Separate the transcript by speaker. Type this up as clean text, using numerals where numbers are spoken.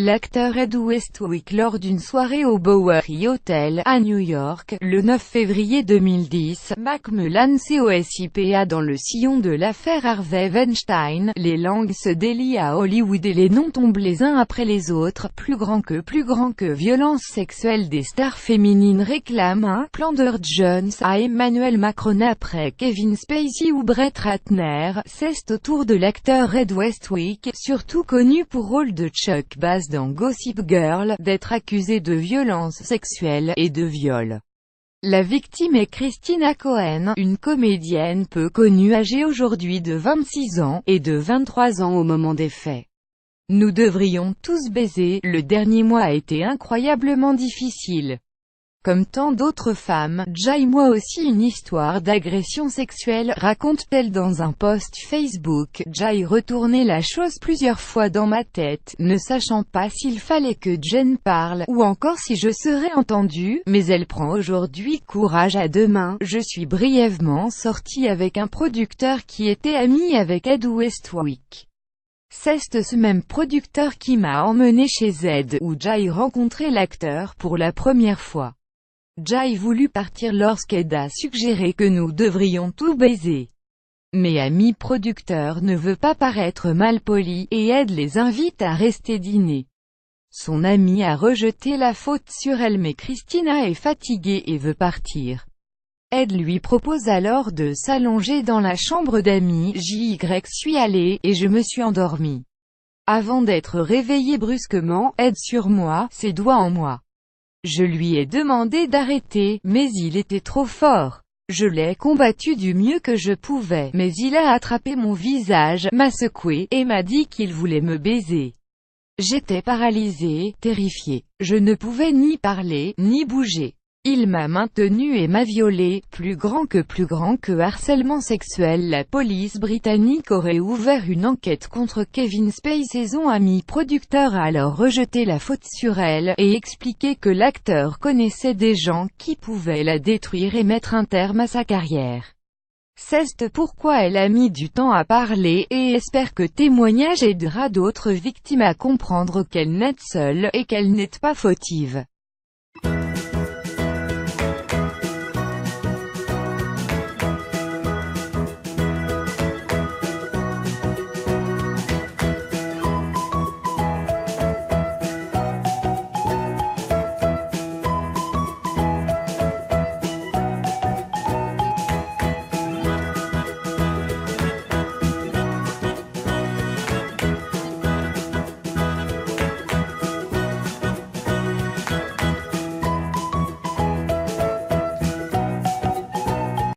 Speaker 1: L'acteur Ed Westwick lors d'une soirée au Bowery Hotel, à New York, le 9 février 2010, Macmillan COSIPA dans le sillon de l'affaire Harvey Weinstein, les langues se délient à Hollywood et les noms tombent les uns après les autres, plus grand que violence sexuelle des stars féminines réclament un « plan d'Urgence » à Emmanuel Macron après Kevin Spacey ou Brett Ratner. C'est au tour de l'acteur Ed Westwick, surtout connu pour rôle de Chuck Bass dans Gossip Girl, d'être accusé de violences sexuelles et de viol. La victime est Christina Cohen, une comédienne peu connue âgée aujourd'hui de 26 ans, et de 23 ans au moment des faits. Nous devrions tous baiser, le dernier mois a été incroyablement difficile. Comme tant d'autres femmes, j'ai moi aussi une histoire d'agression sexuelle, raconte-t-elle dans un post Facebook. J'ai retourné la chose plusieurs fois dans ma tête, ne sachant pas s'il fallait que Jen parle, ou encore si je serais entendue, mais elle prend aujourd'hui courage à deux mains. Je suis brièvement sortie avec un producteur qui était ami avec Ed Westwick. C'est ce même producteur qui m'a emmené chez Ed, où j'ai rencontré l'acteur pour la première fois. J'ai voulu partir lorsqu'Ed a suggéré que nous devrions tout baiser. Mais ami producteur ne veut pas paraître malpoli, et Ed les invite à rester dîner. Son ami a rejeté la faute sur elle mais Christina est fatiguée et veut partir. Ed lui propose alors de s'allonger dans la chambre d'amis. J'y suis allée, et je me suis endormie. Avant d'être réveillée brusquement, Ed sur moi, ses doigts en moi. Je lui ai demandé d'arrêter, mais il était trop fort. Je l'ai combattu du mieux que je pouvais, mais il a attrapé mon visage, m'a secoué, et m'a dit qu'il voulait me baiser. J'étais paralysée, terrifiée. Je ne pouvais ni parler, ni bouger. Il m'a maintenue et m'a violée. Plus grand que harcèlement sexuel. La police britannique aurait ouvert une enquête contre Kevin Spacey. Son ami producteur a alors rejeté la faute sur elle, et expliqué que l'acteur connaissait des gens qui pouvaient la détruire et mettre un terme à sa carrière. C'est pourquoi elle a mis du temps à parler, et espère que témoignage aidera d'autres victimes à comprendre qu'elle n'est seule, et qu'elle n'est pas fautive.